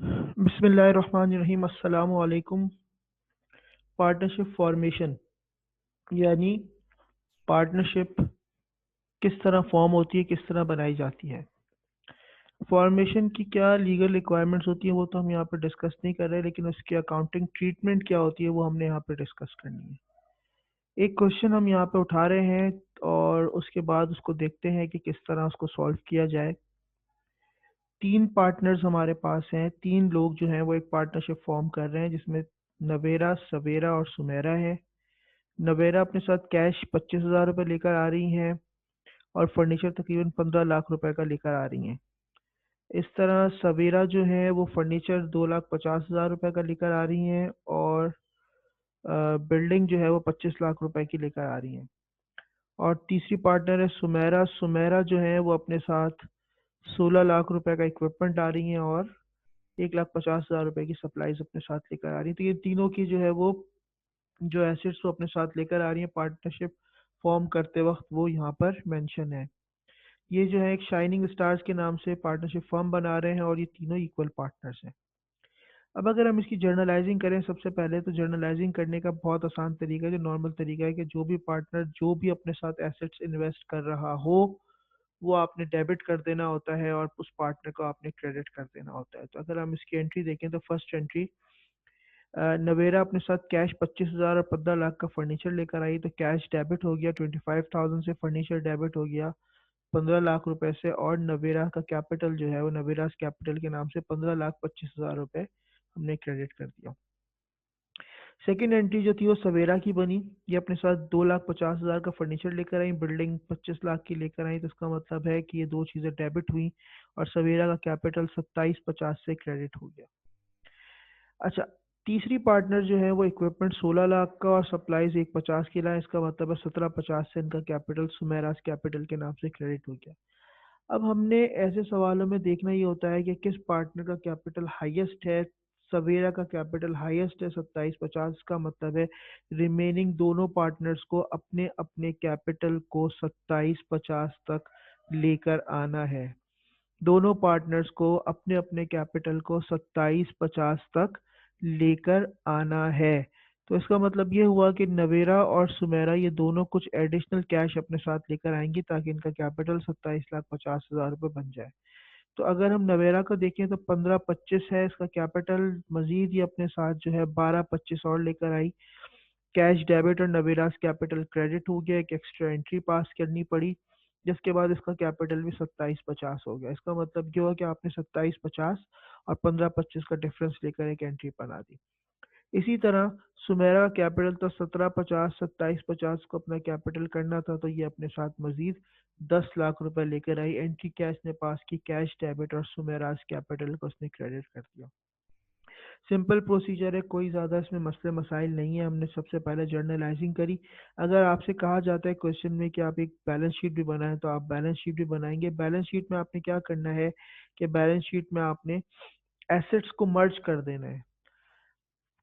बिस्मिल्लाहिर्रहमानिर्रहीम। अस्सलामु अलैकुम। पार्टनरशिप फॉर्मेशन यानी पार्टनरशिप किस तरह फॉर्म होती है, किस तरह बनाई जाती है। फॉर्मेशन की क्या लीगल रिक्वायरमेंट्स होती है वो तो हम यहाँ पर डिस्कस नहीं कर रहे, लेकिन उसकी अकाउंटिंग ट्रीटमेंट क्या होती है वो हमने यहाँ पर डिस्कस करनी है। एक क्वेश्चन हम यहाँ पे उठा रहे हैं और उसके बाद उसको देखते हैं कि किस तरह उसको सॉल्व किया जाए। तीन पार्टनर्स हमारे पास हैं, तीन लोग जो हैं वो एक पार्टनरशिप फॉर्म कर रहे हैं जिसमें नवेरा, सवेरा और सुमेरा है। नवेरा अपने साथ कैश 25,000 रुपये लेकर आ रही हैं और फर्नीचर तकरीबन 15 लाख रुपए का लेकर आ रही हैं। इस तरह सवेरा जो है वो फर्नीचर 2,50,000 रुपये का लेकर आ रही हैं और बिल्डिंग जो है वो 25 लाख रुपए की लेकर आ रही हैं। और तीसरी पार्टनर है सुमेरा। सुमेरा जो है वो अपने साथ 16 लाख रुपए का इक्विपमेंट ला रही हैं और 1,50,000 रुपए की सप्लाईज अपने साथ लेकर आ रही हैं। तो ये तीनों की जो है वो जो एसेट्स वो अपने साथ लेकर आ रही हैं पार्टनरशिप फॉर्म करते वक्त, वो यहाँ पर मेंशन है। ये जो है एक शाइनिंग स्टार्स के नाम से पार्टनरशिप फर्म बना रहे हैं और ये तीनों इक्वल पार्टनर्स हैं। अब अगर हम इसकी जर्नलाइजिंग करें, सबसे पहले तो जर्नलाइजिंग करने का बहुत आसान तरीका है, जो नॉर्मल तरीका है कि जो भी पार्टनर जो भी अपने साथ एसेट्स इन्वेस्ट कर रहा हो वो आपने डेबिट कर देना होता है और उस पार्टनर को आपने क्रेडिट कर देना होता है। तो अगर हम इसकी एंट्री देखें तो फर्स्ट एंट्री, नवेरा अपने साथ कैश 25,000 और 15 लाख का फर्नीचर लेकर आई, तो कैश डेबिट हो गया 25,000 से, फर्नीचर डेबिट हो गया 15 लाख रुपए से, और नवेरा का कैपिटल जो है वो नवेरा कैपिटल के नाम से 15,25,000 रुपए हमने क्रेडिट कर दिया। सेकेंड एंट्री जो थी वो सवेरा की बनी। ये अपने साथ 2,50,000 का फर्नीचर लेकर आई, बिल्डिंग 25 लाख की लेकर आई, तो इसका मतलब है कि ये दो चीज़ें डेबिट हुई और सवेरा का कैपिटल 27,50 से क्रेडिट हो गया। अच्छा, तीसरी पार्टनर जो है वो इक्विपमेंट 16 लाख का और सप्लाईज 1,50 की लाए, इसका मतलब है 17,50 से इनका कैपिटल सुमेरास कैपिटल के नाम से क्रेडिट हो गया। अब हमने ऐसे सवालों में देखना ये होता है कि किस पार्टनर का कैपिटल हाईएस्ट है। सवेरा का कैपिटल हाईएस्ट है 27,50, का मतलब है रिमेनिंग दोनों पार्टनर्स को अपने अपने कैपिटल को 27,50 तक लेकर आना है। दोनों पार्टनर्स को अपने अपने कैपिटल को 27,50 तक लेकर आना है। तो इसका मतलब ये हुआ कि नवेरा और सुमेरा ये दोनों कुछ एडिशनल कैश अपने साथ लेकर आएंगी ताकि इनका कैपिटल 27,50,000 रुपये बन जाए। तो अगर हम नवेरा को देखें तो 15,25 है इसका कैपिटल, मजीद ये अपने साथ जो है 12,25 और लेकर आई। कैश डेबिट और नवेरास कैपिटल क्रेडिट हो गया, एक एक्स्ट्रा एंट्री पास करनी पड़ी, जिसके बाद इसका कैपिटल भी 27,50 हो गया। इसका मतलब ये हुआ कि आपने 27,50 और 15,25 का डिफरेंस लेकर एक एंट्री बना दी। इसी तरह सुमेरा कैपिटल तो 17,50 27,50 को अपना कैपिटल करना था, तो ये अपने साथ मजीद 10 लाख रुपए लेकर आई। एंट्री कैश ने पास की, कैश डेबिट और सुमेरास कैपिटल को उसने क्रेडिट कर दिया। सिंपल प्रोसीजर है, कोई ज़्यादा इसमें मसले मसाइल नहीं है। हमने सबसे पहले जर्नलाइजिंग करी। अगर आपसे कहा जाता है क्वेश्चन में कि आप एक बैलेंस शीट भी बनाएं तो आप बैलेंस शीट भी बनाएंगे। बैलेंस शीट में आपने क्या करना है कि बैलेंस शीट में आपने एसेट्स को मर्ज कर देना है।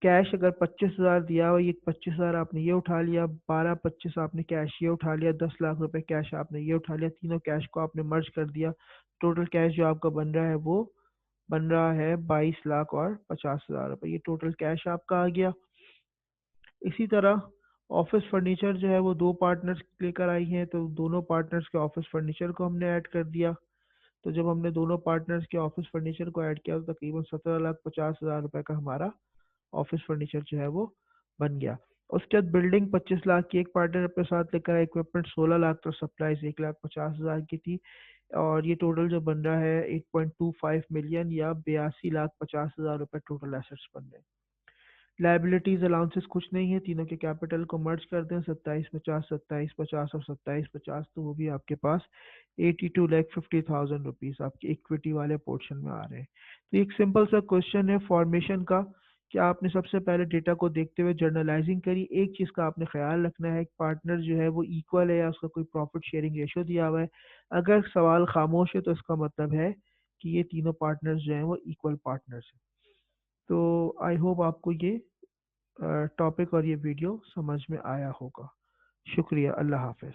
कैश अगर 25,000 दिया हो, ये 25,000 आपने ये उठा लिया, 12,25 आपने कैश ये उठा लिया, 10 लाख रुपए कैश आपने ये उठा लिया, तीनों कैश को आपने मर्ज कर दिया। टोटल कैश जो आपका बन रहा है वो बन रहा है 22,50,000 रुपये। ये टोटल कैश आपका आ गया। इसी तरह ऑफिस फर्नीचर जो है वो दो पार्टनर्स लेकर आई हैं, तो दोनों पार्टनर्स के ऑफिस फर्नीचर को हमने ऐड कर दिया। तो जब हमने दोनों पार्टनर्स के ऑफिस फर्नीचर को ऐड किया तो तकरीबन 17,50,000 रुपये का हमारा ऑफिस फर्नीचर जो है वो बन गया। उसके बाद बिल्डिंग 25 लाख की एक पार्टनर अपने साथ लेकर आया, इक्विपमेंट 16 लाख, तो सप्लाईज 1,50,000 की थी। और ये टोटल जो बन रहा है 8.25 मिलियन या 82,50,000 रुपये टोटल एसेट्स बन रहे हैं। लाइबिलिटीज अलाउंसेस कुछ नहीं है, तीनों के कैपिटल को मर्ज कर दें, 27,50 27,50 और 27,50, तो वो भी आपके पास 82,50,000 रुपीज आपके इक्विटी वाले पोर्शन में आ रहे हैं। तो एक सिंपल सा क्वेश्चन है फॉर्मेशन का कि आपने सबसे पहले डेटा को देखते हुए जर्नलाइजिंग करी। एक चीज़ का आपने ख्याल रखना है, पार्टनर जो है वो इक्वल है या उसका कोई प्रॉफिट शेयरिंग रेशो दिया हुआ है। अगर सवाल खामोश है तो इसका मतलब है कि ये तीनों पार्टनर्स जो हैं वो इक्वल पार्टनर्स हैं। तो आई होप आपको ये टॉपिक और ये वीडियो समझ में आया होगा। शुक्रिया, अल्लाह हाफ़िज़।